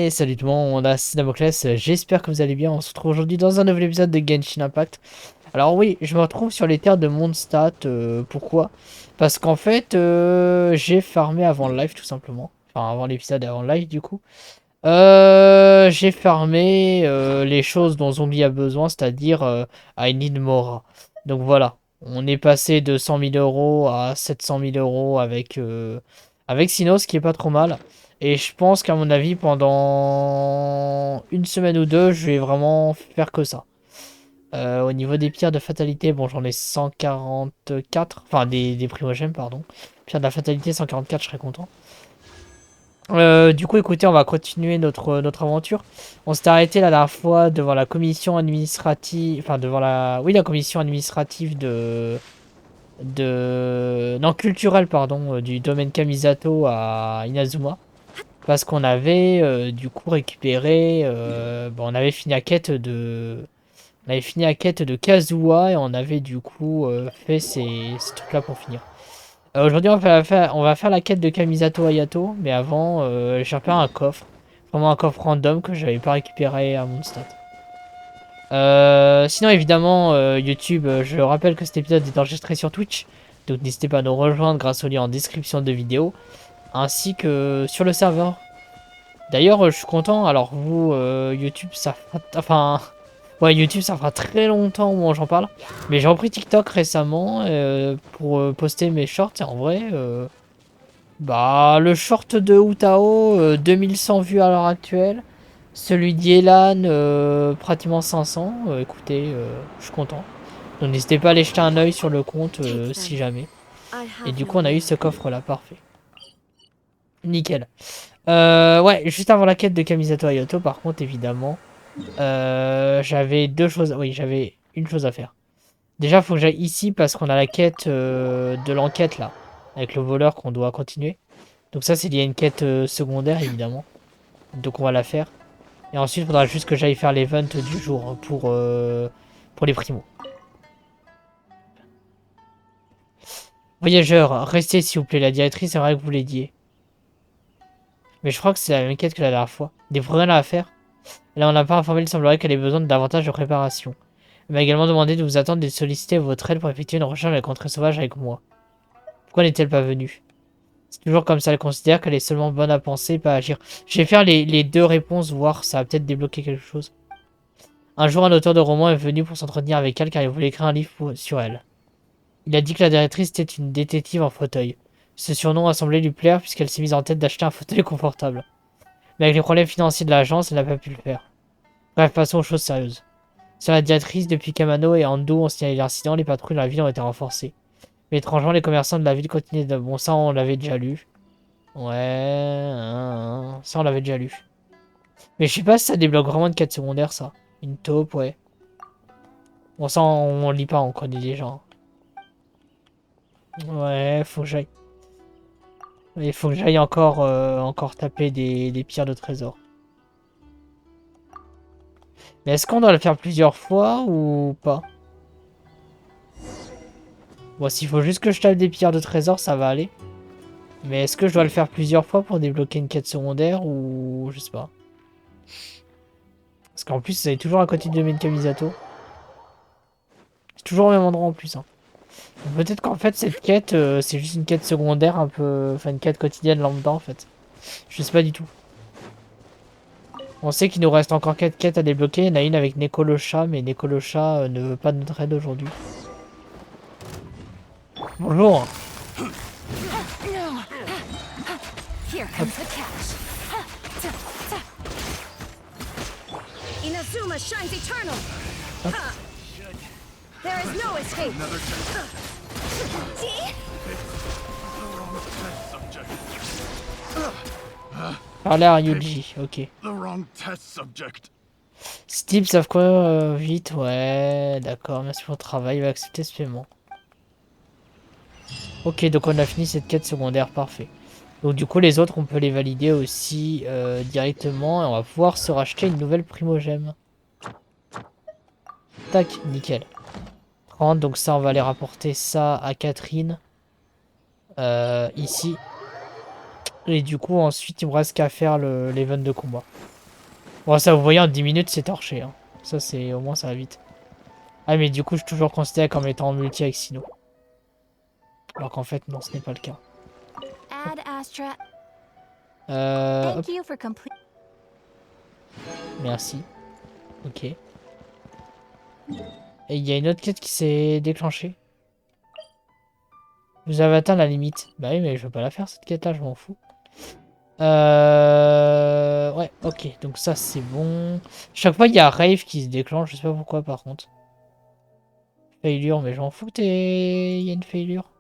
Et salut tout le monde, on a Damoclès, j'espère que vous allez bien. On se retrouve aujourd'hui dans un nouvel épisode de Genshin Impact. Alors oui, je me retrouve sur les terres de Mondstadt, pourquoi? Parce qu'en fait, j'ai farmé avant le live tout simplement. Enfin avant l'épisode et avant le live du coup. J'ai farmé les choses dont Zombie a besoin, c'est-à-dire I need Mora. Donc voilà, on est passé de 100 000 euros à 700 000 euros avec Sino, ce qui est pas trop mal. Et je pense qu'à mon avis, pendant une semaine ou deux, je vais vraiment faire que ça. Au niveau des pierres de fatalité, bon, j'en ai 144, enfin des primogèmes, pardon. Pierre de la fatalité 144, je serais content. Du coup, écoutez, on va continuer notre aventure. On s'est arrêté la dernière fois devant la commission administrative, enfin devant la commission administrative non, culturelle, pardon, du domaine Kamisato à Inazuma. Parce qu'on avait du coup récupéré, bon, on avait fini la quête de Kazuha et on avait du coup fait ces trucs-là pour finir. Aujourd'hui, on va faire la quête de Kamisato Hayato, mais avant, j'ai repéré un coffre. Vraiment un coffre random que j'avais pas récupéré à Mondstadt. Sinon, évidemment, YouTube, je rappelle que cet épisode est enregistré sur Twitch. Donc n'hésitez pas à nous rejoindre grâce au lien en description de vidéo. Ainsi que sur le serveur. D'ailleurs, je suis content. Alors vous, YouTube, ça fera... Enfin... Ouais, YouTube, ça fera très longtemps où j'en parle. Mais j'ai repris TikTok récemment pour poster mes shorts. Et en vrai... Bah, le short de Utao, 2100 vues à l'heure actuelle. Celui d'Yelan, pratiquement 500. Écoutez, je suis content. Donc n'hésitez pas à aller jeter un œil sur le compte si jamais. Et du coup, on a eu ce coffre-là, parfait. Nickel. Ouais, juste avant la quête de Kamisato Hayato, par contre, évidemment, j'avais deux choses. Oui, j'avais une chose à faire. Déjà, il faut que j'aille ici parce qu'on a la quête de l'enquête là, avec le voleur qu'on doit continuer. Donc ça, c'est lié à une quête secondaire, évidemment. Donc on va la faire. Et ensuite, il faudra juste que j'aille faire l'event du jour hein, pour les primos. Voyageurs, restez s'il vous plaît. La directrice aimerait que vous l'aidiez. Mais je crois que c'est la même quête que la dernière fois. Des progrès à faire. Là, on n'a pas informé, il semblerait qu'elle ait besoin de davantage de préparation. Elle m'a également demandé de vous attendre et de solliciter votre aide pour effectuer une recherche de la contrée sauvage avec moi. Pourquoi n'est-elle pas venue? C'est toujours comme ça, elle considère qu'elle est seulement bonne à penser, pas à agir. Je vais faire les deux réponses, voir ça va peut-être débloquer quelque chose. Un jour, un auteur de roman est venu pour s'entretenir avec elle car il voulait écrire un livre sur elle. Il a dit que la directrice était une détective en fauteuil. Ce surnom a semblé lui plaire puisqu'elle s'est mise en tête d'acheter un fauteuil confortable. Mais avec les problèmes financiers de l'agence, elle n'a pas pu le faire. Bref, passons aux choses sérieuses. Sur la directrice, depuis qu'Amano et Ando ont signalé l'incident, les patrouilles de la ville ont été renforcées. Mais étrangement, les commerçants de la ville continuaient de... Bon, ça, on l'avait déjà lu. Ouais... Ça, on l'avait déjà lu. Mais je sais pas si ça débloque vraiment une quête secondaire, ça. Une taupe, ouais. Bon, ça, on lit pas, on connaît déjà. Hein. Ouais, faut que j'aille. Il faut que j'aille encore taper des pierres de trésor. Mais est-ce qu'on doit le faire plusieurs fois ou pas? Bon, s'il faut juste que je tape des pierres de trésor, ça va aller. Mais est-ce que je dois le faire plusieurs fois pour débloquer une quête secondaire ou... Je sais pas. Parce qu'en plus, ça est toujours à côté de Kamisato. C'est toujours au même endroit en plus. Hein. Peut-être qu'en fait, cette quête, c'est juste une quête secondaire un peu... Enfin, une quête quotidienne lambda en fait. Je sais pas du tout. On sait qu'il nous reste encore 4 quêtes à débloquer. Il y en a une avec Neko le chat, mais Neko le chat ne veut pas de notre aide aujourd'hui. Bonjour. Inazuma shines eternal. There is no escape. Parler à Yuji, ok. Steve, savent quoi vite, ouais, d'accord, merci pour le travail, il va accepter ce paiement. Ok, donc on a fini cette quête secondaire, parfait. Donc du coup, les autres, on peut les valider aussi directement et on va pouvoir se racheter une nouvelle primogème. Tac, nickel. 30, donc ça, on va aller rapporter ça à Catherine. Ici. Et du coup, ensuite, il me reste qu'à faire l'event de combat. Bon, ça, vous voyez, en 10 minutes, c'est torché. Hein. Ça, c'est au moins, ça va vite. Ah, mais du coup, je suis toujours considéré comme étant en multi avec Sino. Alors qu'en fait, non, ce n'est pas le cas. Ad Astra. Hop, Thank you for complete. merci. Ok. Et il y a une autre quête qui s'est déclenchée. Vous avez atteint la limite. Bah oui, mais je veux pas la faire, cette quête-là, je m'en fous. Ouais, ok. Donc ça, c'est bon. Chaque fois, il y a Rave qui se déclenche. Je sais pas pourquoi, par contre. Failure, mais j'en fous que il y a une failure.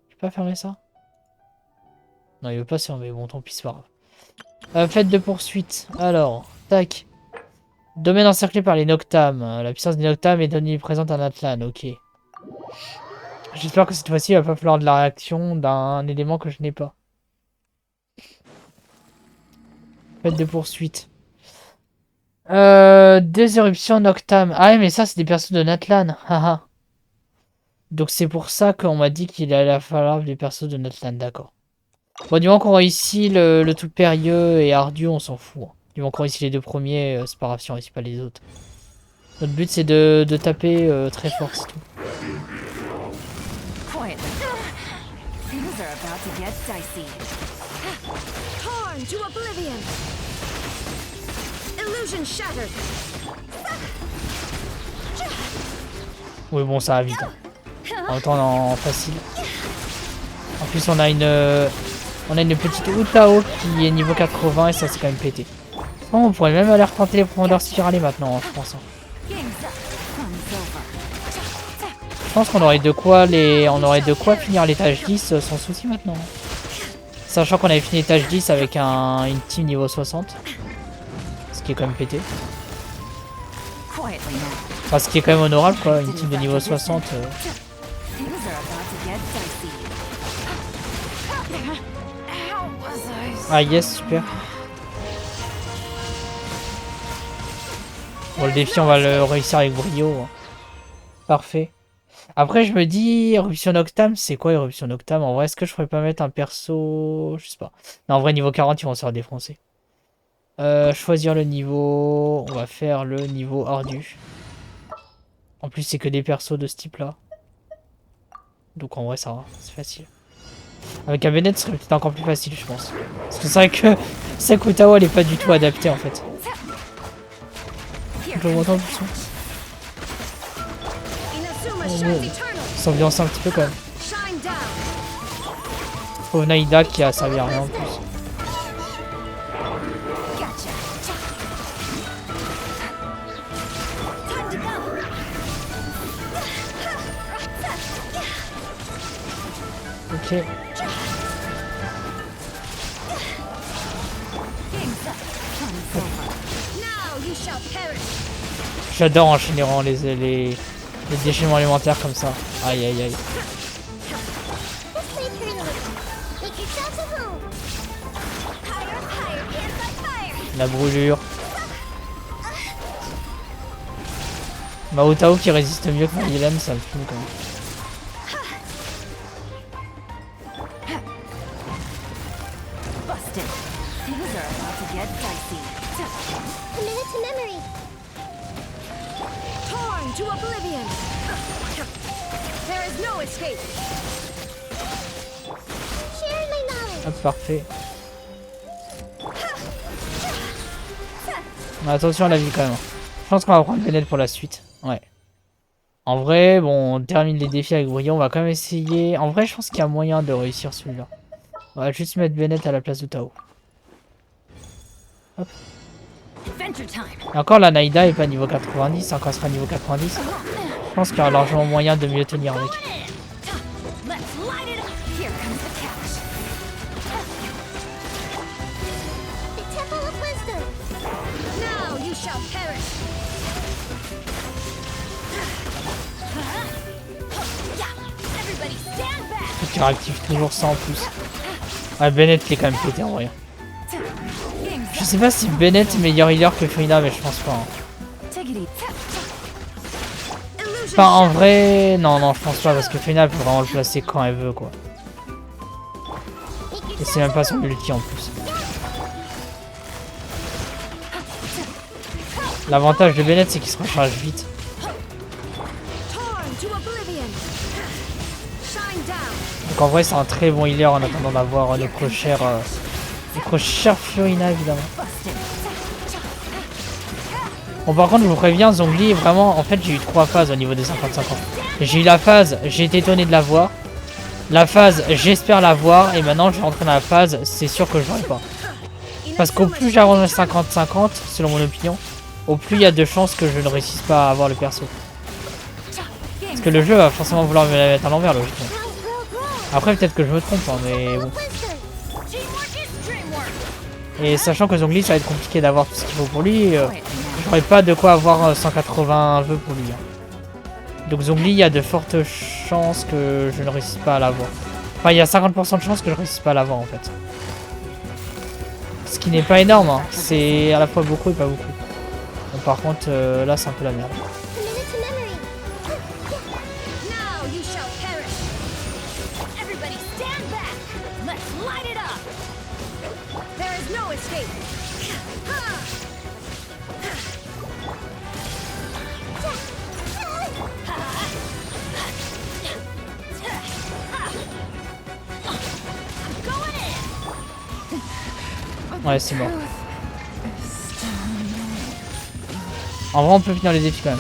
Je peux pas fermer ça? Non, il veut pas se fermer. Bon, tant pis, c'est pas grave. Fête de poursuite. Alors, tac. Domaine encerclé par les Noctam. La puissance des Noctam est omniprésente en Atlan. Ok. J'espère que cette fois-ci, il va pas falloir de la réaction d'un élément que je n'ai pas. Fête de poursuite. Deux éruptions Noctam. Ah ouais, mais ça, c'est des persos de Natlan. Haha. Donc c'est pour ça qu'on m'a dit qu'il allait falloir des persos de Natlan, d'accord. Bon, du moment qu'on réussit le truc périlleux et ardu, on s'en fout. Hein. Du moment qu'on réussit les deux premiers, c'est pas grave si on réussit pas les autres. Notre but, c'est de taper très fort, c'est tout. Torn to oblivion. Illusion shattered. Oui, bon, ça va vite. Hein. En même temps, en facile. En plus, on a une petite Utao qui est niveau 80 et ça, c'est quand même pété. Oh, on pourrait même aller retenter les profondeurs spiralées maintenant, hein, je pense. Hein. Je pense qu'on aurait de quoi finir l'étage 10 sans souci maintenant. Sachant qu'on avait fini l'étage 10 avec une team niveau 60. Ce qui est quand même pété. Enfin, ce qui est quand même honorable quoi, une team de niveau 60. Ah yes, super. Bon, le défi, on va le réussir avec brio. Hein. Parfait. Après, je me dis, éruption Noctam, c'est quoi éruption Noctam? En vrai, est-ce que je pourrais pas mettre un perso... Je sais pas. Non, en vrai, niveau 40, ils vont se faire défoncer. Choisir le niveau... On va faire le niveau ardu. En plus, c'est que des persos de ce type-là. Donc en vrai, ça va. C'est facile. Avec un Bennett, ce serait peut-être encore plus facile, je pense. Parce que c'est vrai que Sakutao, elle est pas du tout adaptée, en fait. Je m'entends plus son. Il s'ambiance un petit peu quand même. Pauvre Naïda qui a servi à rien en plus. Ok. J'adore enchaîner les déchaînements élémentaires comme ça. Aïe aïe aïe. La brûlure. Maotao qui résiste mieux que Maïlan, ça me fume quand même. Hop, parfait. Mais attention à la vie quand même. Je pense qu'on va prendre Bennett pour la suite. Ouais. En vrai, bon, on termine les défis avec brio. On va quand même essayer. En vrai, je pense qu'il y a moyen de réussir celui-là. On va juste mettre Bennett à la place de Tao. Hop. Et encore, la Naïda est pas niveau 90. Encore sera niveau 90. Je pense qu'il y aura largement moyen de mieux tenir avec. Qui réactive toujours ça en plus. Ouais, Bennett qui est quand même pété en vrai. Je sais pas si Bennett est meilleur healer que Frina, mais je pense pas. Hein. Enfin, en vrai, non, je pense pas parce que Frina peut vraiment le placer quand elle veut quoi. Et c'est même pas son ulti en plus. L'avantage de Bennett, c'est qu'il se recharge vite. Torn to oblivion. Shine down. Donc en vrai, c'est un très bon healer en attendant d'avoir notre cher Furina, évidemment. Bon, par contre, je vous préviens, Zhongli, vraiment, en fait, j'ai eu 3 phases au niveau des 50-50. J'ai eu la phase, j'ai été étonné de la voir. La phase, j'espère la voir. Et maintenant, je vais rentrer dans la phase, c'est sûr que je l'aurai pas. Parce qu'au plus j'avance le 50-50, selon mon opinion, au plus il y a de chances que je ne réussisse pas à avoir le perso. Parce que le jeu va forcément vouloir me la mettre à l'envers, logiquement. Après, peut-être que je me trompe, hein, mais bon. Et sachant que Zhongli, ça va être compliqué d'avoir tout ce qu'il faut pour lui, j'aurais pas de quoi avoir 180 vœux pour lui. Hein. Donc Zhongli, il y a de fortes chances que je ne réussisse pas à l'avoir. Enfin, il y a 50% de chances que je ne réussisse pas à l'avoir, en fait. Ce qui n'est pas énorme, hein. C'est à la fois beaucoup et pas beaucoup. Donc, par contre, là, c'est un peu la merde. Ouais, c'est mort. En vrai, on peut finir les défis quand même.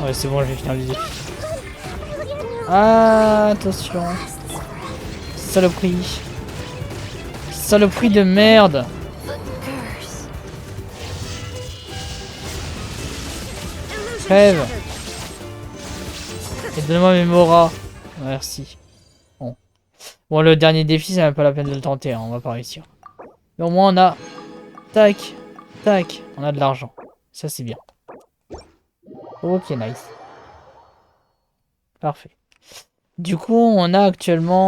Ouais, c'est bon, je vais finir les défis. Ah, attention. Saloperie. Saloperie de merde. Crève. Et donne-moi mes moras. Merci. Bon. Bon, le dernier défi, c'est même pas la peine de le tenter. Hein. On va pas réussir. Mais au moins, on a... Tac. Tac. On a de l'argent. Ça, c'est bien. Ok, nice. Parfait. Du coup, on a actuellement...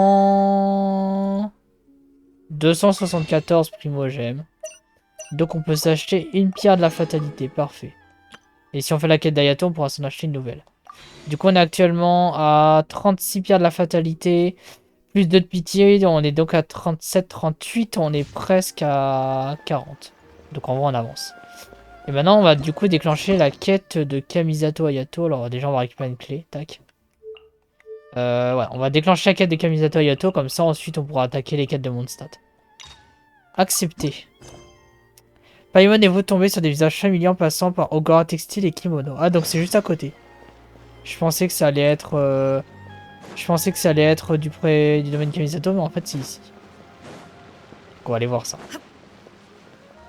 274 primogèmes. Donc, on peut s'acheter une pierre de la fatalité. Parfait. Et si on fait la quête d'Ayato, on pourra s'en acheter une nouvelle. Du coup, on est actuellement à 36 pierres de la fatalité. Plus 2 de pitié. On est donc à 37, 38. On est presque à 40. Donc, en vrai, on avance. Et maintenant, on va du coup déclencher la quête de Kamisato Ayato. Alors, déjà, on va récupérer une clé. Tac. Ouais, on va déclencher la quête de Kamisato Ayato. Comme ça, ensuite, on pourra attaquer les quêtes de Mondstadt. Accepté. Paimon et vous tombez sur des visages familiers en passant par Ogora Textile et Kimono. Ah, donc c'est juste à côté. Je pensais que ça allait être... Je pensais que ça allait être du domaine Kamisato, mais en fait c'est ici. Donc on va aller voir ça.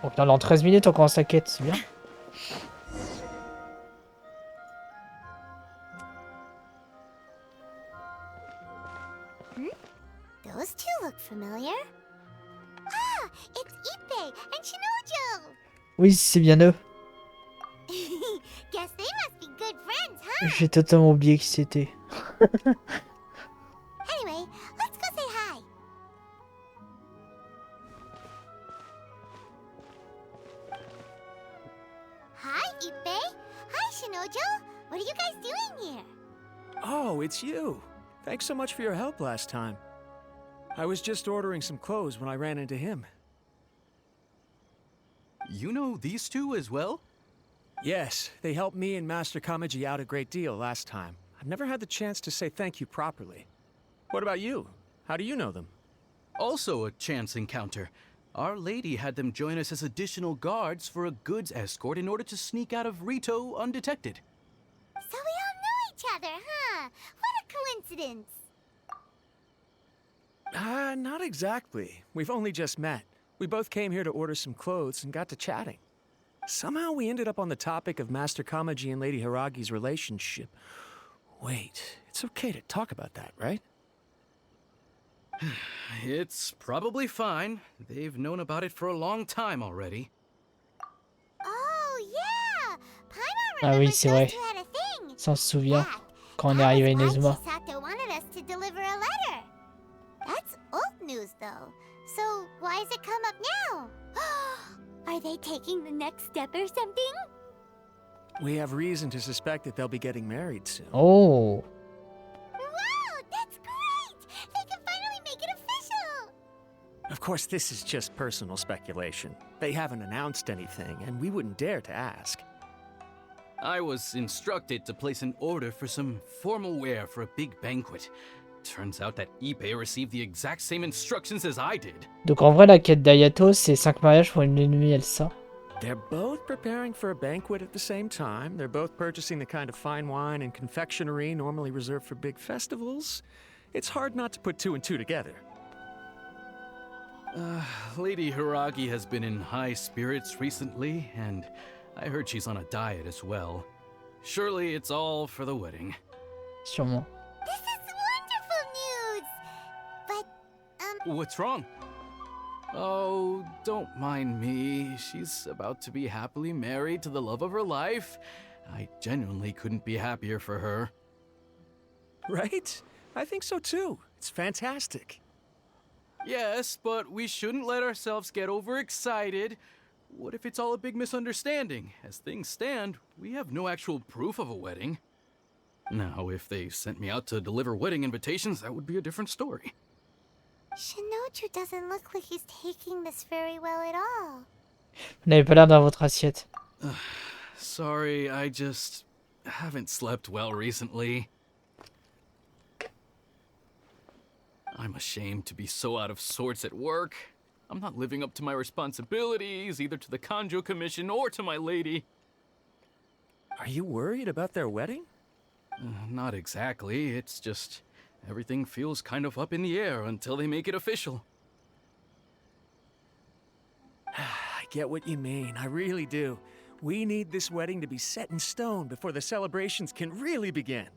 Donc dans 13 minutes on commence la quête, c'est bien. Those two look familiar. Ah, it's Ippei and Shinojo. Oui, c'est bien eux. Guess they must be good friends, huh? J'ai totalement oublié qui c'était. Anyway, let's go say hi. Hi, Ippei. Hi, Shinojo. What are you guys doing here? Oh, it's you. Thanks so much for your help last time. I was just ordering some clothes when I ran into him. You know these two as well? Yes, they helped me and Master Kamaji out a great deal last time. I've never had the chance to say thank you properly. What about you? How do you know them? Also a chance encounter. Our Lady had them join us as additional guards for a goods escort in order to sneak out of Rito undetected. So we all know each other, huh? What a coincidence. Not exactly. We've only just met. We both came here to order some clothes and got to chatting. Somehow we ended up on the topic of Master Kamaji and Lady Hiragi's relationship. Wait, it's okay to talk about that, right? It's probably fine. They've known about it for a long time already. Oh, yeah! Paimon Ah oui, remembers c'est those vrai. two had a thing. Ça on se souvient Back. quand on est arrivé à That was why Inazuma. Chisato wanted us to deliver a letter. That's old news, though. So why has it come up now? Are they taking the next step or something? We have reason to suspect that they'll be getting married soon. Oh. Wow, that's Of course, this is just personal speculation. They haven't announced anything, and we wouldn't dare to ask. I was instructed to place an order for some formal wear for a big banquet. Turns out that Ipe received the exact same instructions as I did. Donc en vrai, la quête d'Ayato, c'est 5 mariages pour une ennemie Elsa. They're both preparing for a banquet at the same time. They're both purchasing the kind of fine wine and confectionery normally reserved for big festivals. It's hard not to put two and two together. Lady Hiragi has been in high spirits recently, and I heard she's on a diet as well. Surely it's all for the wedding. Sûrement. This is wonderful news! But, What's wrong? Oh, don't mind me. She's about to be happily married to the love of her life. I genuinely couldn't be happier for her. Right? I think so too. It's fantastic. Yes, but we shouldn't let ourselves get overexcited. What if it's all a big misunderstanding? As things stand, we have no actual proof of a wedding. Now, if they sent me out to deliver wedding invitations, that would be a different story. Shinoju doesn't look like he's taking this very well at all. Vous n'avez pas l'air dans votre assiette. Sorry, I just haven't slept well recently. I'm ashamed to be so out of sorts at work. I'm not living up to my responsibilities, either to the Kanjo Commission or to my lady. Are you worried about their wedding? Not exactly, it's just everything feels kind of up in the air until they make it official. I get what you mean, I really do. We need this wedding to be set in stone before the celebrations can really begin.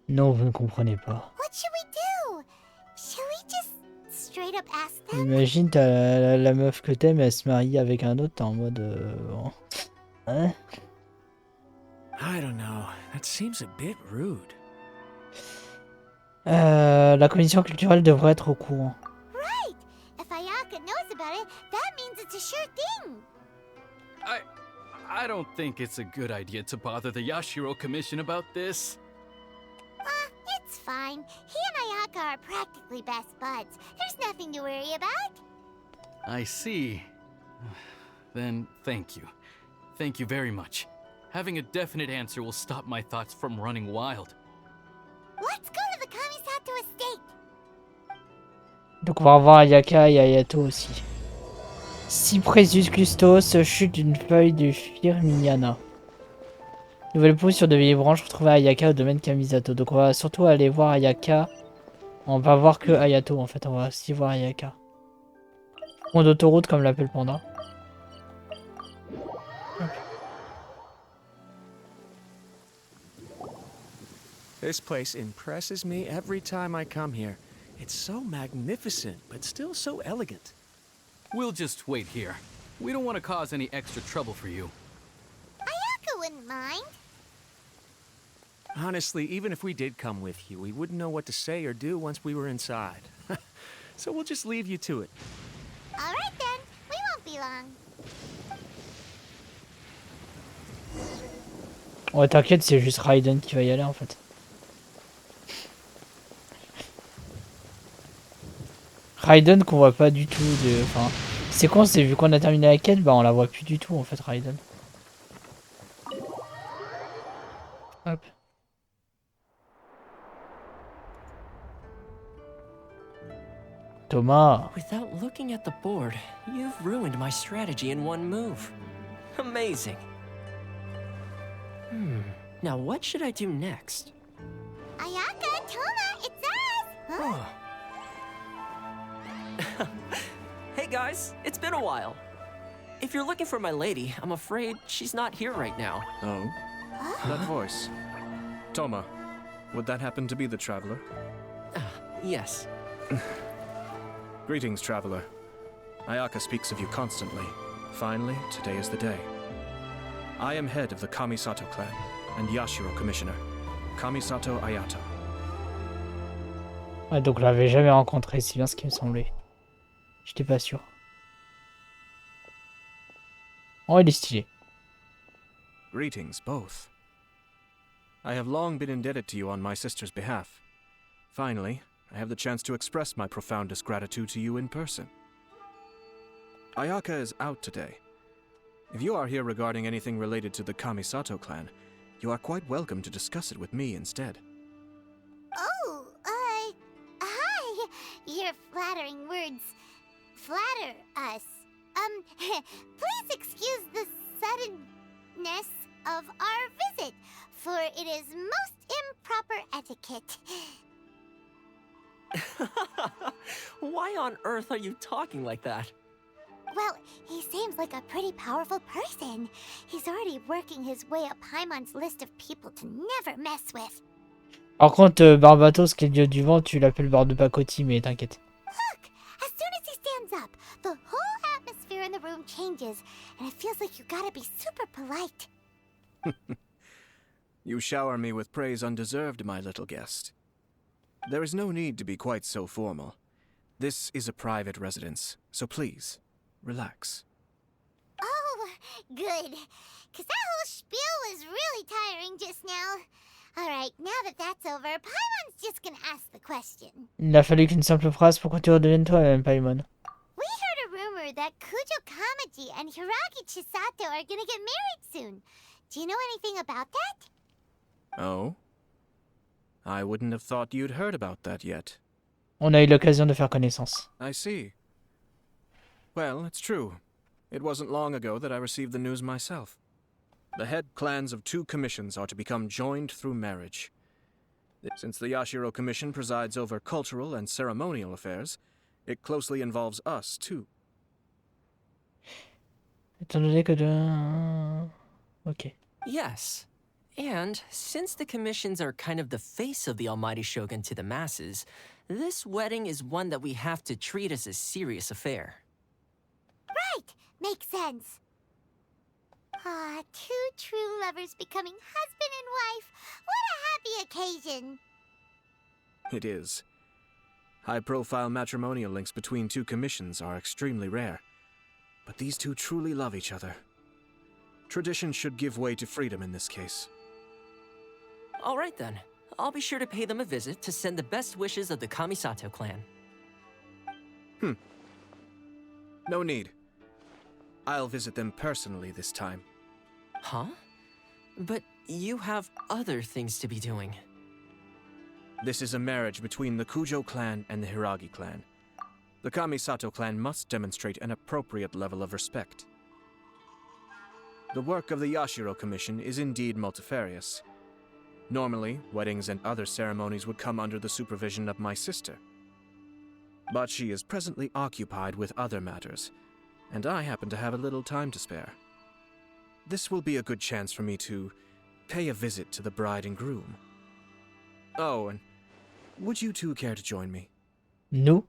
Non, vous ne comprenez pas. What should we do? Shall we just straight up ask them? Imagine, t'as la meuf que t'aimes, elle se marie avec un autre, t'es en mode... bon. Hein? I don't know, that seems a bit rude. La commission culturelle devrait être au courant. Right! If Ayaka knows about it, that means it's a sure thing. I don't think it's a good idea to bother the Yashiro Commission about this. It's fine. He and Ayaka are practically best buds. There's nothing to worry about. I see. Then thank you. Thank you very much. Having a definite answer will stop my thoughts from running wild. Let's go to the Kamisato estate. Donc on va revoir Ayaka et Ayato aussi. Cypressus custos, chute d'une feuille du Firminiana. Nouvelle pousse sur de vieilles branches retrouvées à Ayaka au domaine Kamisato. Donc on va surtout aller voir Ayaka. On va voir que Ayato en fait, on va aussi voir Ayaka. Pont d'autoroute comme l'appelle Panda. This place impresses me every time I come here. It's so magnificent, but still so elegant. We'll just wait here. We don't want to cause any extra trouble for you. Ayaka wouldn't mind. Honestly, even if we did come with you, we wouldn't know what to say or do once we were inside. So we'll just leave you to it. All right then. We won't be long. Ouais, t'inquiète, c'est juste Raiden qui va y aller en fait. Raiden qu'on voit pas du tout de... Enfin, c'est con, c'est vu qu'on a terminé la quête, bah on la voit plus du tout en fait, Raiden. Hop. Thomas. Without looking at the board, you've ruined my strategy in one move. Amazing. Now what should I do next? Ayaka, Toma, it's us! Huh? Hey guys, it's been a while. If you're looking for my lady, I'm afraid she's not here right now. Oh? That voice. Toma, would that happen to be the traveler? Yes. Greetings, traveler. Ayaka speaks of you constantly. Finally, today is the day. I am head of the Kamisato clan and Yashiro commissioner, Kamisato Ayata. Ouais, donc je l'avais jamais rencontré, c'est bien ce qui me semblait. J'étais pas sûr. Oh, il est stylé. Greetings, both. I have long been indebted to you on my sister's behalf. Finally, I have the chance to express my profoundest gratitude to you in person. Ayaka is out today. If you are here regarding anything related to the Kamisato clan, you are quite welcome to discuss it with me instead. Oh, hi. Your flattering words flatter us. Please excuse the suddenness of our visit, for it is most improper etiquette. Why on earth are you talking like that? Well, he seems like a pretty powerful person. He's already working his way up Paimon's list of people to never mess with. Par contre, Barbatos, qui est le dieu du vent, tu l'appelles Bardepakoti, mais t'inquiète. Look, as soon as he stands up, the whole atmosphere in the room changes, and it feels like you gotta be super polite. You shower me with praise undeserved, my little guest. There is no need to be quite so formal. This is a private residence, so please, relax. Oh, good. Because that whole spiel was really tiring just now. Alright, now that that's over, Paimon's just gonna ask the question. Il n'a fallu qu'une simple phrase pour que tu redeviennes toi-même, Paimon. We heard a rumor that Kujo Kamaji and Hiragi Chisato are gonna get married soon. Do you know anything about that? Oh? I wouldn't have thought you'd heard about that yet. On a eu l'occasion de faire connaissance. I see. Well, it's true. It wasn't long ago that I received the news myself. The head clans of 2 commissions are to become joined through marriage. Since the Yashiro Commission presides over cultural and ceremonial affairs, it closely involves us, too. Étant donné que de... Ok. Yes. And since the commissions are kind of the face of the almighty shogun to the masses, this wedding is one that we have to treat as a serious affair. Right, makes sense. Ah, 2 true lovers becoming husband and wife. What a happy occasion. It is. High-profile matrimonial links between 2 commissions are extremely rare. But these 2 truly love each other. Tradition should give way to freedom in this case. All right then. I'll be sure to pay them a visit to send the best wishes of the Kamisato clan. No need. I'll visit them personally this time. Huh? But you have other things to be doing. This is a marriage between the Kujo clan and the Hiragi clan. The Kamisato clan must demonstrate an appropriate level of respect. The work of the Yashiro Commission is indeed multifarious. Normally, weddings and other ceremonies would come under the supervision of my sister. But she is presently occupied with other matters, and I happen to have a little time to spare. This will be a good chance for me to pay a visit to the bride and groom. Oh, and would you 2 care to join me? Nous?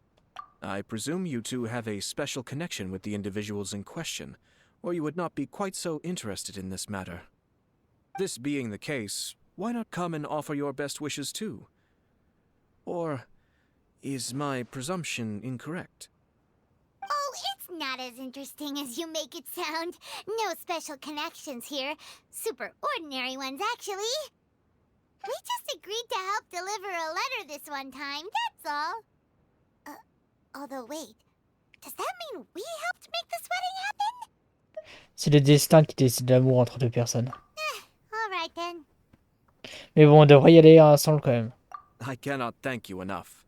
I presume you 2 have a special connection with the individuals in question, or you would not be quite so interested in this matter. This being the case, why not come and offer your best wishes too? Or is my presumption incorrect? Oh, it's not as interesting as you make it sound. No special connections here. Super ordinary ones, actually. We just agreed to help deliver a letter this one time, that's all. Although wait, does that mean we helped make this wedding happen? C'est le destin qui décide l'amour entre 2 personnes. Alright then. Mais bon, on devrait y aller ensemble quand même. I cannot thank you enough.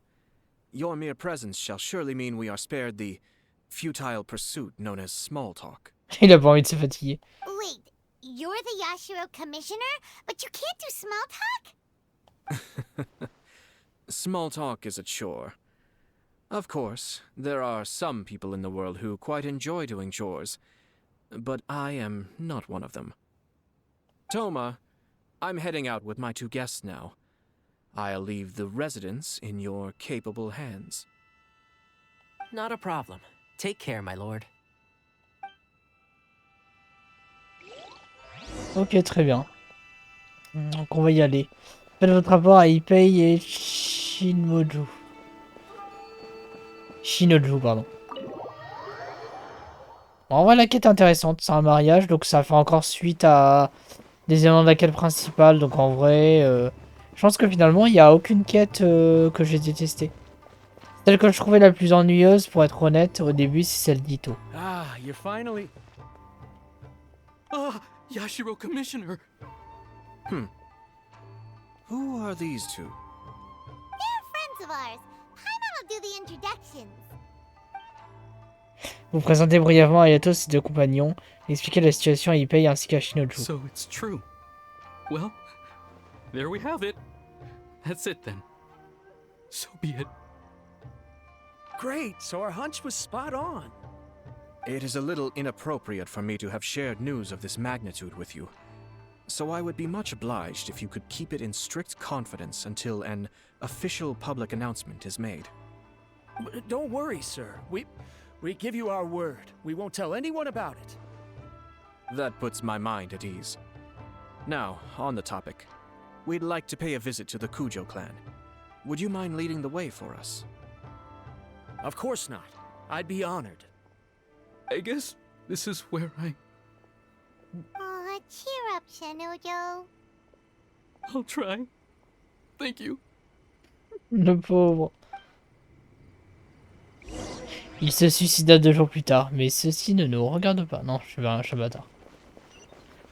Your mere presence shall surely mean we are spared the futile pursuit known as small talk. Il a pas envie de se fatiguer. Wait, you're the Yashiro Commissioner, but you can't do small talk? Small talk is a chore. Of course, there are some people in the world who quite enjoy doing chores, but I am not one of them. Toma, I'm heading out with my 2 guests now. I'll leave the residence in your capable hands. Not a problem. Take care, my lord. Ok, très bien. Donc on va y aller. Faites votre rapport à Ipei et Shinoju. Shinoju, pardon. Bon, en vrai, la quête est intéressante. C'est un mariage, donc ça fait encore suite à des éléments de la quête principale. Donc en vrai, je pense que finalement, il n'y a aucune quête que j'ai détestée. Celle que je trouvais la plus ennuyeuse, pour être honnête, au début, c'est celle d'Ito. Ah, you're finally... Ah, Yashiro Commissioner! Who are these two? They're friends of ours. Paimon will do the introductions. Vous présentez brièvement à Yato ses deux compagnons, expliquez la situation à Ippei ainsi qu'à Shinoju. So it's true. Well, there we have it. That's it then. So be it. Great, so our hunch was spot on. It is a little inappropriate for me to have shared news of this magnitude with you. So I would be much obliged if you could keep it in strict confidence until an official public announcement is made. Don't worry, sir. We give you our word. We won't tell anyone about it. That puts my mind at ease. Now, on the topic. We'd like to pay a visit to the Kujo clan. Would you mind leading the way for us? Of course not. I'd be honored. I guess this is where Aw, cheer up, Shinojo. I'll try. Thank you. Le pauvre. Il se suicida 2 jours plus tard, mais ceci ne nous regarde pas. Non, je suis un bâtard.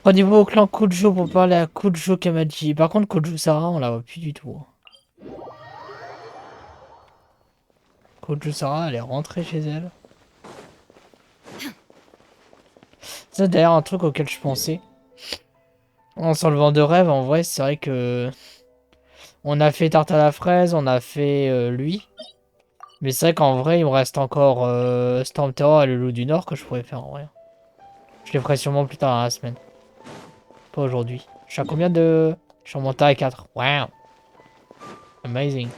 Rendez-vous au clan Kujo pour parler à Kujo Kamaji. Par contre, Kujo Sara, on la voit plus du tout. Kujo Sara, elle est rentrée chez elle. C'est d'ailleurs un truc auquel je pensais. En s'enlevant de rêve, en vrai, c'est vrai que... On a fait tarte à la fraise, on a fait lui. Mais c'est vrai qu'en vrai, il me reste encore Storm Terror et le loup du Nord que je pourrais faire en vrai. Je les ferai sûrement plus tard dans la semaine. Pas aujourd'hui. Je suis à combien de... Je suis remonté à 4. Wow. Amazing.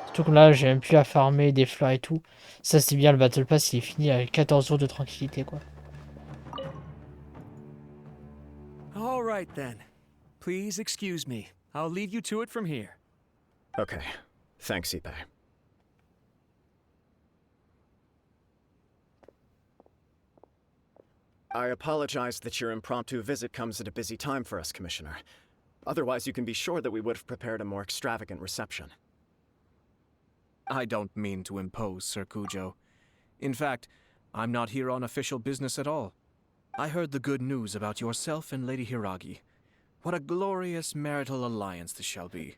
Surtout que là, j'ai même plus à farmer des fleurs et tout. Ça, c'est bien, le Battle Pass, il est fini avec 14 jours de tranquillité, quoi. All right, then. Please excuse me. I'll lead you to it from here. Okay. Thanks, Ippei. I apologize that your impromptu visit comes at a busy time for us, Commissioner. Otherwise, you can be sure that we would have prepared a more extravagant reception. I don't mean to impose, Sir Kujo. In fact, I'm not here on official business at all. I heard the good news about yourself and Lady Hiragi. What a glorious marital alliance this shall be.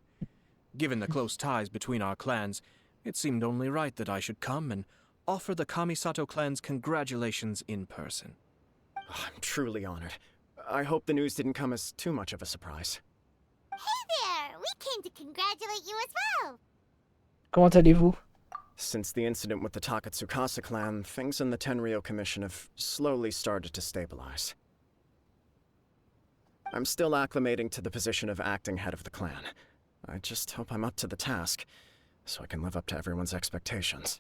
Given the close ties between our clans, it seemed only right that I should come and offer the Kamisato clan's congratulations in person. I'm truly honored. I hope the news didn't come as too much of a surprise. Hey there! We came to congratulate you as well! Comment allez-vous? Since the incident with the Takatsukasa clan, things in the Tenryou Commission have slowly started to stabilize. I'm still acclimating to the position of acting head of the clan. I just hope I'm up to the task, so I can live up to everyone's expectations.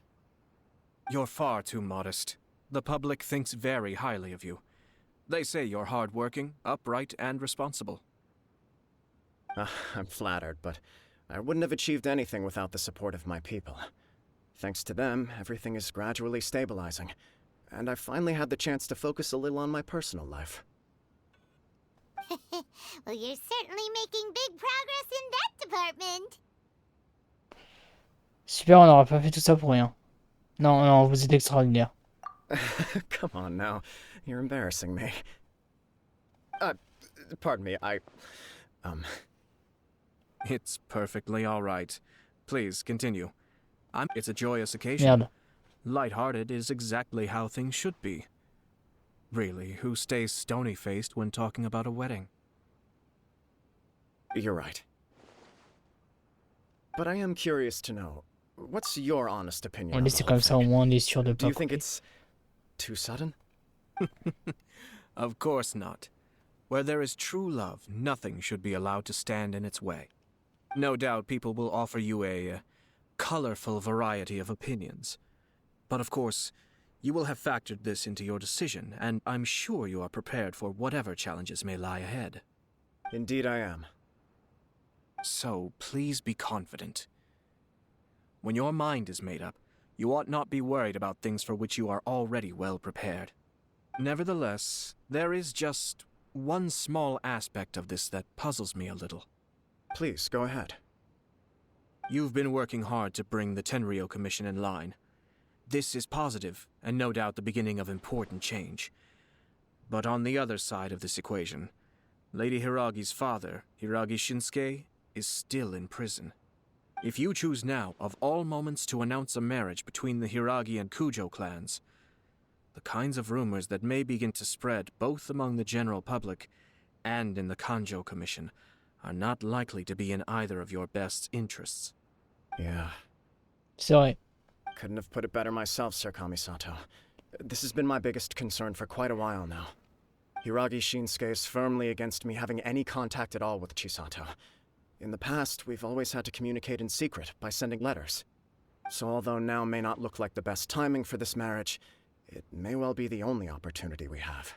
You're far too modest. The public thinks very highly of you. They say you're hardworking, upright, and responsible. I'm flattered, but I wouldn't have achieved anything without the support of my people. Thanks to them, everything is gradually stabilizing, and I've finally had the chance to focus a little on my personal life. Well, you're certainly making big progress in that department. Super, on n'aura pas fait tout ça pour rien. Non, non, vous êtes extraordinaire. Come on now, you're embarrassing me. Pardon me, It's perfectly all right. Please, continue. It's a joyous occasion. Merde. Light-hearted is exactly how things should be. Really, who stays stony-faced when talking about a wedding? You're right. But I am curious to know, what's your honest opinion On on laisse the comme whole ça, au thing? moins on est sûr de Do pas you think couper. it's too sudden? Of course not. Where there is true love, nothing should be allowed to stand in its way. No doubt people will offer you a colorful variety of opinions. But of course, you will have factored this into your decision, and I'm sure you are prepared for whatever challenges may lie ahead. Indeed I am. So, please be confident. When your mind is made up, you ought not be worried about things for which you are already well prepared. Nevertheless, there is just one small aspect of this that puzzles me a little. Please, go ahead. You've been working hard to bring the Tenryou Commission in line. This is positive, and no doubt the beginning of important change. But on the other side of this equation, Lady Hiragi's father, Hiragi Shinsuke, is still in prison. If you choose now, of all moments, to announce a marriage between the Hiragi and Kujo clans, the kinds of rumors that may begin to spread both among the general public and in the Kanjo Commission are not likely to be in either of your best interests. Yeah. C'est vrai. Couldn't have put it better myself, Sir Kamisato. This has been my biggest concern for quite a while now. Hiragi Shinsuke is firmly against me having any contact at all with Chisato. In the past, we've always had to communicate in secret by sending letters. So although now may not look like the best timing for this marriage, it may well be the only opportunity we have.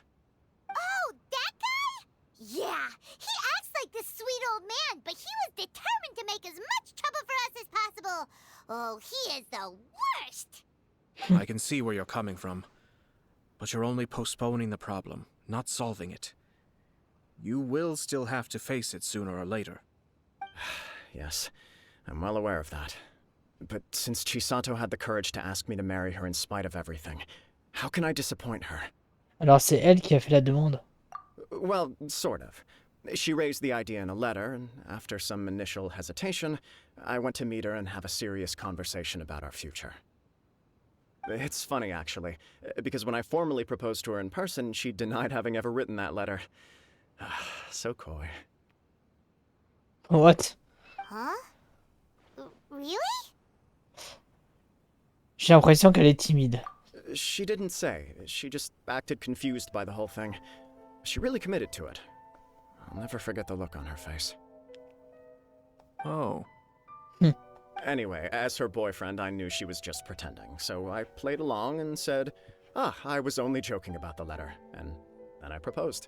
Oh, that guy? Yeah, he acts like this sweet old man, but he was determined to make as much trouble for us as possible. Oh, he is the worst. I can see where you're coming from, but you're only postponing the problem, not solving it. You will still have to face it sooner or later. Yes, I'm well aware of that. But since Chisato had the courage to ask me to marry her in spite of everything, how can I disappoint her? Alors c'est elle qui a fait la demande. Well, sort of. She raised the idea in a letter, and after some initial hesitation, I went to meet her and have a serious conversation about our future. It's funny, actually, because when I formally proposed to her in person, she denied having ever written that letter. So coy. What? Huh? Really? J'ai l'impression qu'elle est timide. She didn't say. She just acted confused by the whole thing. She really committed to it. I'll never forget the look on her face. Oh. Anyway, as her boyfriend, I knew she was just pretending, so I played along and said, I was only joking about the letter, and then I proposed.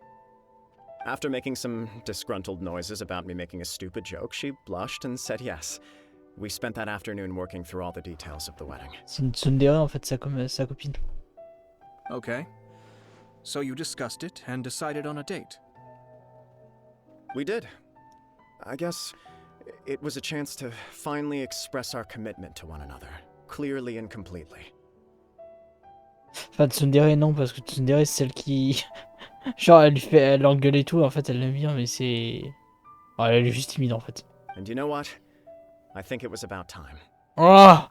After making some disgruntled noises about me making a stupid joke, she blushed and said yes. We spent that afternoon working through all the details of the wedding. C'est une tsundere en fait, sa copine. Okay. So you discussed it and decided on a date. We did. I guess it was a chance to finally express our commitment to one another, clearly and completely. Enfin, tsundere non, parce que tsundere c'est celle qui... Genre elle engueule et tout, en fait elle l'aime bien, mais c'est... Oh, elle est juste timide en fait. And you know what? I think it was about time. Oh.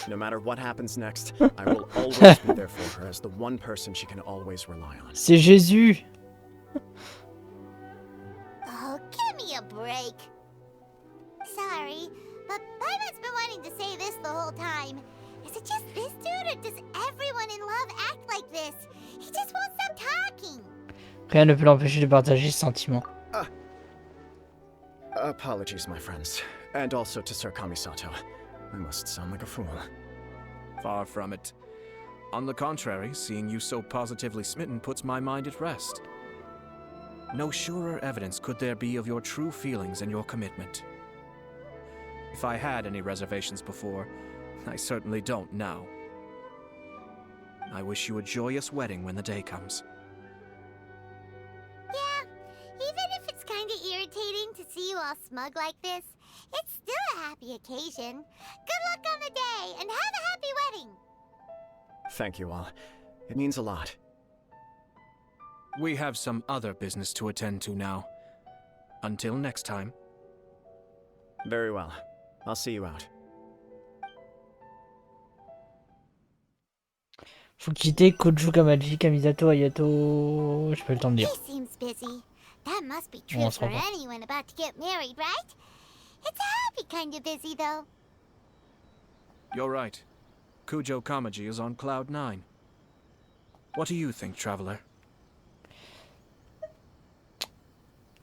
No matter what happens next, I will always be there for her as the one person she can always rely on. C'est Jésus. Oh, give me a break. Sorry, but Paimon's been wanting to say this the whole time. Is it just this dude, or does everyone in love act like this? He just won't stop talking. Rien ne peut l'empêcher de partager ses sentiments. Apologies, my friends. And also to Sir Kamisato. I must sound like a fool. Far from it. On the contrary, seeing you so positively smitten puts my mind at rest. No surer evidence could there be of your true feelings and your commitment. If I had any reservations before, I certainly don't now. I wish you a joyous wedding when the day comes. Yeah, even if it's kinda irritating to see you all smug like this, it's still a happy occasion. Good luck on the day, and have a happy wedding! Thank you all. It means a lot. We have some other business to attend to now. Until next time. Very well. I'll see you out. Faut quitter Koju Kamaji, Kamisato, Ayato... J'ai pas eu le temps de dire. He seems busy. That must be true On se for revoit. anyone about to get married, right? It's a happy kind of busy, though. You're right. Kujo Kamaji is on Cloud 9. What do you think, Traveler?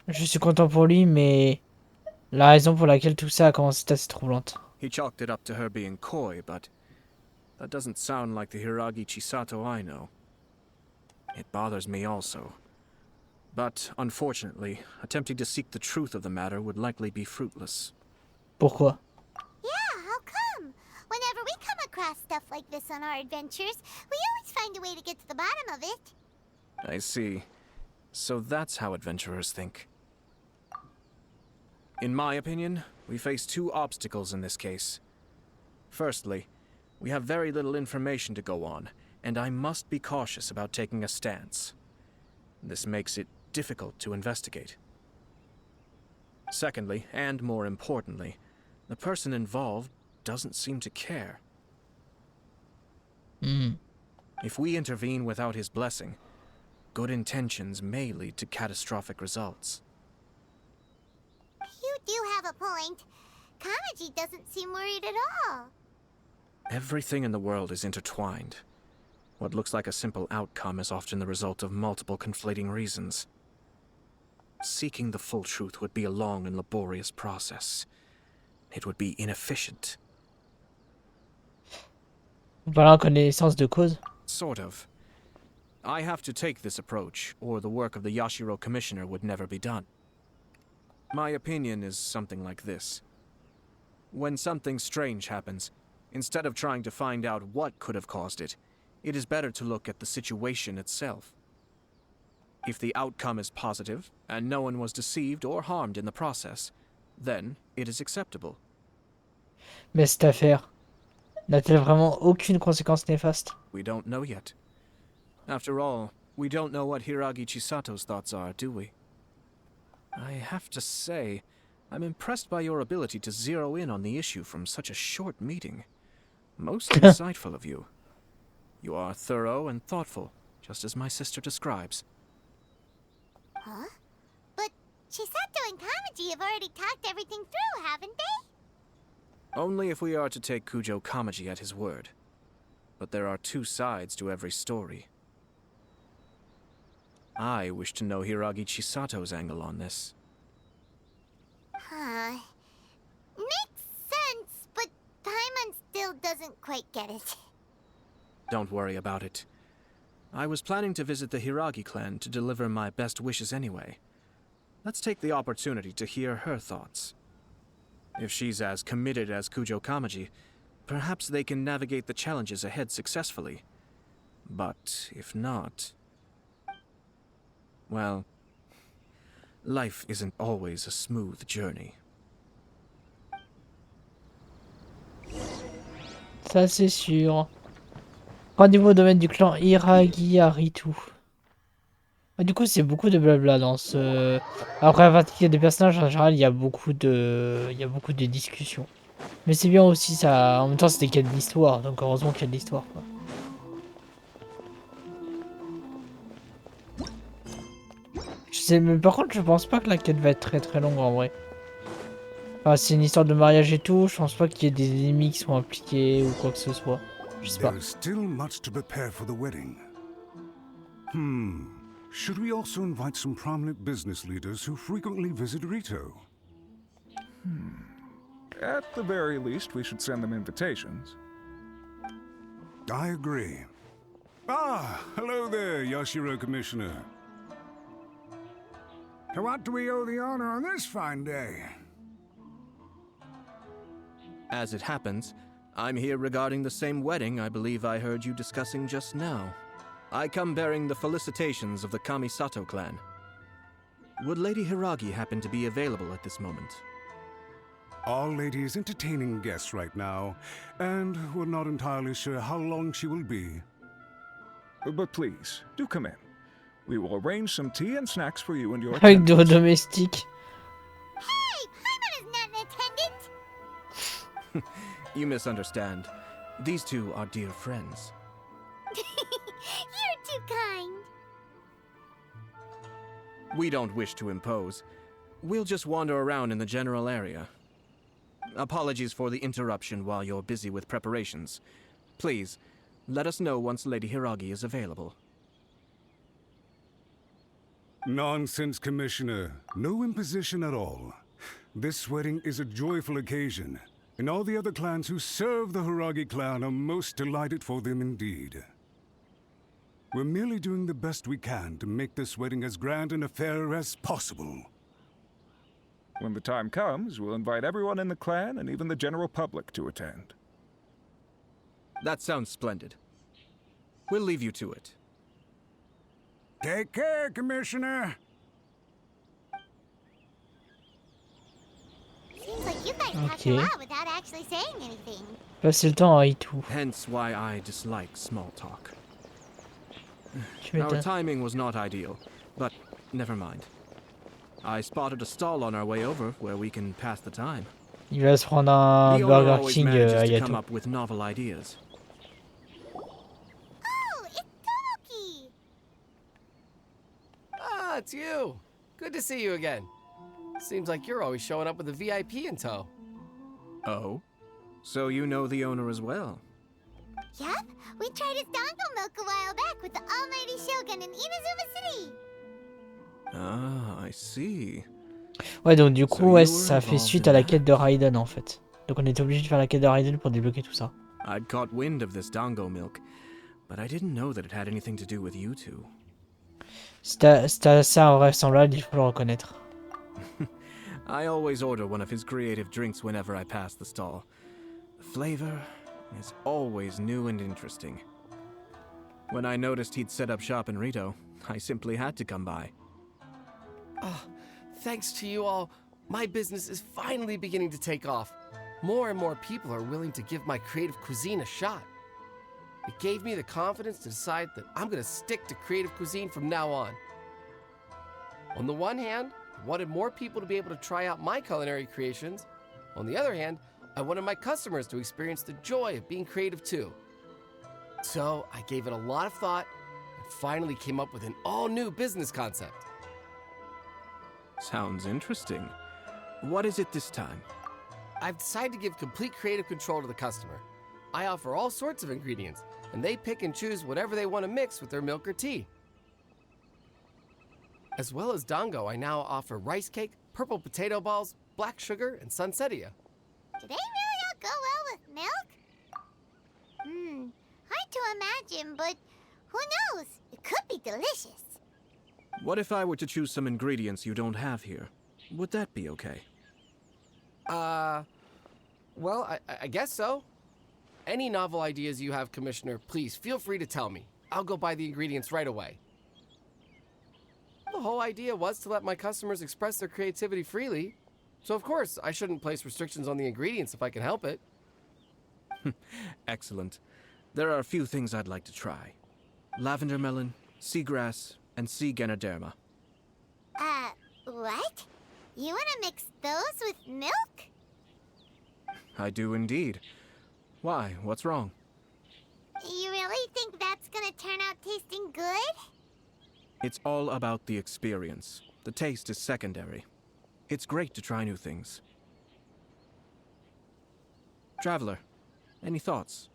Je suis content pour lui, mais... La raison pour laquelle tout ça a commencé est assez troublante. He chalked it up to her being coy, but that doesn't sound like the Hiragi Chisato I know. It bothers me also. But, unfortunately, attempting to seek the truth of the matter would likely be fruitless. Pourquoi? Yeah, how come? Whenever we come across stuff like this on our adventures, we always find a way to get to the bottom of it. I see. So that's how adventurers think. In my opinion, we face two obstacles in this case. Firstly, we have very little information to go on, and I must be cautious about taking a stance. This makes it difficult to investigate. Secondly, and more importantly, the person involved doesn't seem to care. If we intervene without his blessing, good intentions may lead to catastrophic results. You do have a point. Kamaji doesn't seem worried at all. Everything in the world is intertwined. What looks like a simple outcome is often the result of multiple conflating reasons. Seeking the full truth would be a long and laborious process. It would be inefficient. Voilà, connaissance de cause. Sort of. I have to take this approach, or the work of the Yashiro Commissioner would never be done. My opinion is something like this. When something strange happens, instead of trying to find out what could have caused it, it is better to look at the situation itself. If the outcome is positive, and no one was deceived or harmed in the process, then it is acceptable. Mais cette affaire n'a-t-elle vraiment aucune conséquence néfaste? We don't know yet. After all, we don't know what Hiragi Chisato's thoughts are, do we? I have to say, I'm impressed by your ability to zero in on the issue from such a short meeting. Most insightful of you. You are thorough and thoughtful, just as my sister describes. Huh? But Chisato and Kamaji have already talked everything through, haven't they? Only if we are to take Kujo Kamaji at his word. But there are two sides to every story. I wish to know Hiragi Chisato's angle on this. Huh. Makes sense, but Paimon still doesn't quite get it. Don't worry about it. I was planning to visit the Hiragi clan to deliver my best wishes anyway. Let's take the opportunity to hear her thoughts. If she's as committed as Kujo Kamaji, perhaps they can navigate the challenges ahead successfully. But if not... well, life isn't always a smooth journey. Ça c'est sûr. Rendez-vous au domaine du clan Hiragi Haritu. Ah, du coup c'est beaucoup de blabla dans ce... Après la partie des personnages en général il y a beaucoup de discussions. Mais c'est bien aussi ça, en même temps c'était qu'il y a de l'histoire, donc heureusement qu'il y a de l'histoire quoi. Je sais, mais par contre je pense pas que la quête va être très très longue en vrai. Enfin, c'est une histoire de mariage et tout, je pense pas qu'il y ait des ennemis qui sont impliqués ou quoi que ce soit. Je sais pas. There is still much to prepare for the wedding. Should we also invite some prominent business leaders who frequently visit Rito? At the very least, we should send them invitations. I agree. Ah, hello there, Yashiro Commissioner. To what do we owe the honor on this fine day? As it happens, I'm here regarding the same wedding I believe I heard you discussing just now. I come bearing the felicitations of the Kamisato clan. Would Lady Hiragi happen to be available at this moment? Our lady is entertaining guests right now, and we're not entirely sure how long she will be. But please, do come in. We will arrange some tea and snacks for you and your Avec de attendants. domestiques. Hey, Paimon is not an attendant! You misunderstand. These two are dear friends. You're too kind. We don't wish to impose. We'll just wander around in the general area. Apologies for the interruption while you're busy with preparations. Please, let us know once Lady Hiragi is available. Nonsense, Commissioner. No imposition at all. This wedding is a joyful occasion, and all the other clans who serve the Hiragi clan are most delighted for them indeed. We're merely doing the best we can to make this wedding as grand an affair as possible. When the time comes, we'll invite everyone in the clan and even the general public to attend. That sounds splendid. We'll leave you to it. Take care, Commissioner. You guys talked a lot without actually saying anything. Passer le temps et tout. Hence why I dislike small talk. Tu Our m'étonnes. timing was not ideal, but never mind. I spotted a stall on our way over where we can pass the time. Il va se prendre un The owner Burger always King manages à to come Yato. up with novel ideas. Oh, it's Tomoki! Ah, it's you. Good to see you again. Seems like you're always showing up with a VIP in tow. Oh? So you know the owner as well? Yup, we tried his dango milk a while back with the almighty shogun in Inazuma City. Ah, I see. Ouais, donc du So coup, ouais, you were ça fait involved suite in à la that. quête de Raiden en fait. Donc on était obligé de faire la quête de Raiden pour débloquer tout ça. I'd caught wind of this dango milk, but I didn't know that it had anything to do with you two. C'était assez invraisemblable, il faut le reconnaître. I always order one of his creative drinks whenever I pass the stall. The flavor is always new and interesting. When I noticed he'd set up shop in Rito, I simply had to come by. Thanks to you all, my business is finally beginning to take off. More and more people are willing to give my creative cuisine a shot. It gave me the confidence to decide that I'm gonna stick to creative cuisine from now on. On the one hand, I wanted more people to be able to try out my culinary creations. On the other hand, I wanted my customers to experience the joy of being creative too. So I gave it a lot of thought and finally came up with an all-new business concept. Sounds interesting. What is it this time? I've decided to give complete creative control to the customer. I offer all sorts of ingredients, and they pick and choose whatever they want to mix with their milk or tea. As well as dango, I now offer rice cake, purple potato balls, black sugar, and sunsettia. Do they really all go well with milk? Hard to imagine, but who knows? It could be delicious. What if I were to choose some ingredients you don't have here? Would that be okay? Well, I guess so. Any novel ideas you have, Commissioner, please feel free to tell me. I'll go buy the ingredients right away. The whole idea was to let my customers express their creativity freely. So of course, I shouldn't place restrictions on the ingredients if I can help it. Excellent. There are a few things I'd like to try. Lavender melon, seagrass, and sea ganoderma. What? You wanna mix those with milk? I do indeed. Why? What's wrong? You really think that's gonna turn out tasting good? It's all about the experience. The taste is secondary. It's great to try new things. Traveler, any thoughts?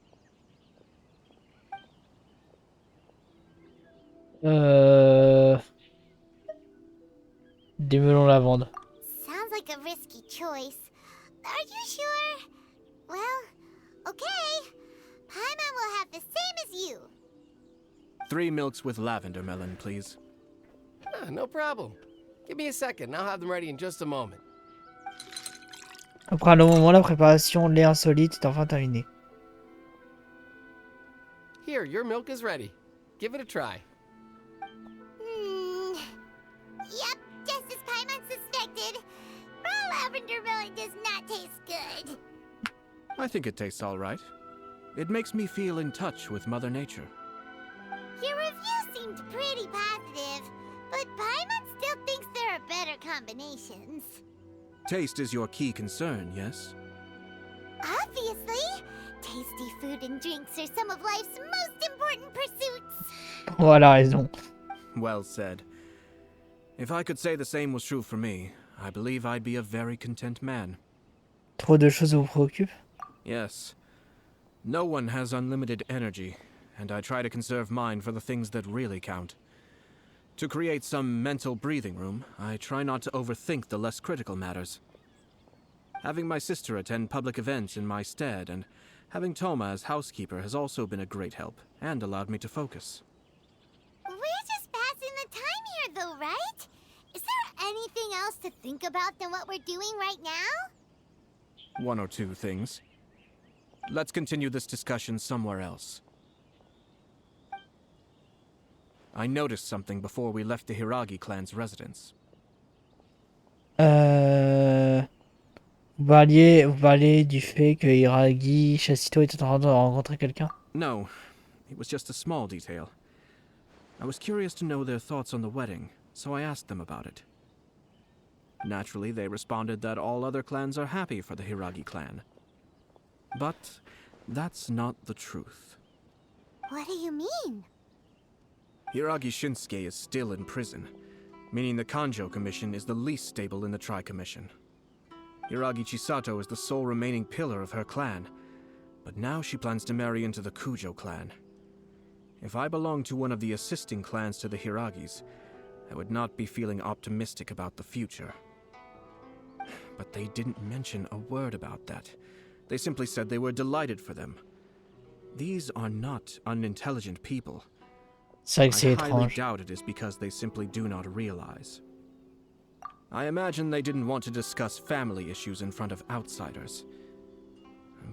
Des melons lavande. Sounds like a risky choice. Are you sure? Well, okay. Paimon will have the same as you. 3 milks with lavender melon, please. No problem. Give me a second, I'll have them ready in just a moment. Après le moment, la préparation lait insolite est enfin terminée. Here, your milk is ready. Give it a try. Yep, just as Paimon suspected. Raw lavender melon does not taste good. I think it tastes all right. It makes me feel in touch with Mother Nature. Your review seemed pretty positive, but Paimon still thinks there are better combinations. Taste is your key concern, yes? Obviously, tasty food and drinks are some of life's most important pursuits. Voilà, raison. Well said. If I could say the same was true for me, I believe I'd be a very content man. Trop de choses vous préoccupent? Yes. No one has unlimited energy, and I try to conserve mine for the things that really count. To create some mental breathing room, I try not to overthink the less critical matters. Having my sister attend public events in my stead and having Toma as housekeeper has also been a great help and allowed me to focus. We're just passing the time here, though, right? Is there anything else to think about than what we're doing right now? 1 or 2 things. Let's continue this discussion somewhere else. I noticed something before we left the Hiragi clan's residence. Vous parliez du fait que Hiragi Chasito était en train de rencontrer quelqu'un. No, it was just a small detail. I was curious to know their thoughts on the wedding, so I asked them about it. Naturally, they responded that all other clans are happy for the Hiragi clan. But that's not the truth. What do you mean? Hiragi Shinsuke is still in prison, meaning the Kanjo Commission is the least stable in the Tri-Commission. Hiragi Chisato is the sole remaining pillar of her clan, but now she plans to marry into the Kujo clan. If I belonged to one of the assisting clans to the Hiragis, I would not be feeling optimistic about the future. But they didn't mention a word about that. They simply said they were delighted for them. These are not unintelligent people. C'est vrai que c'est I highly étrange. doubt it is because they simply do not realize. I imagine they didn't want to discuss family issues in front of outsiders.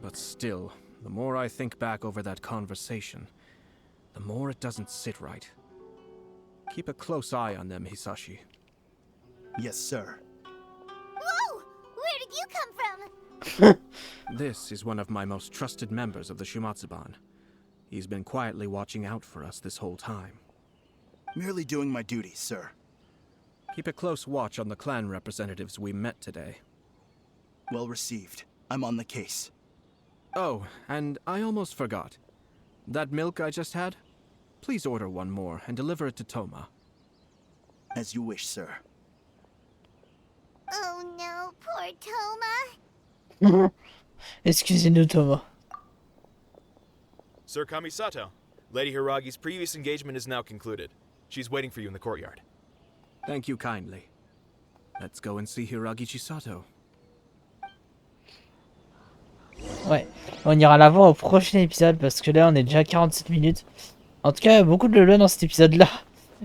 But still, the more I think back over that conversation, the more it doesn't sit right. Keep a close eye on them, Hisashi. Yes, sir. Whoa! Where did you come from? This is one of my most trusted members of the Shumatsuban. He's been quietly watching out for us this whole time. Merely doing my duty, sir. Keep a close watch on the clan representatives we met today. Well received. I'm on the case. Oh, and I almost forgot. That milk I just had? Please order one more and deliver it to Toma. As you wish, sir. Oh no, poor Toma. Excusez-nous, Thomas. Sir Kamisato, Lady Hiragi's previous engagement is now concluded. She's waiting for you in the courtyard. Thank you kindly. Let's go and see Hiragi Chisato. Ouais, on ira la voir au prochain épisode parce que là on est déjà à 47 minutes. En tout cas, beaucoup de lore dans cet épisode-là.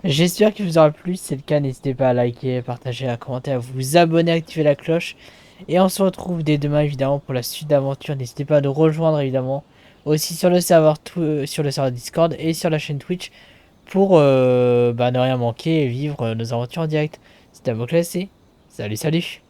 J'espère qu'il vous aura plu. Si c'est le cas, n'hésitez pas à liker, à partager, à commenter, à vous abonner, à activer la cloche. Et on se retrouve dès demain évidemment pour la suite d'aventure. N'hésitez pas à nous rejoindre évidemment aussi sur le serveur Discord et sur la chaîne Twitch pour ne rien manquer et vivre nos aventures en direct. C'était à vous classer. Salut, salut!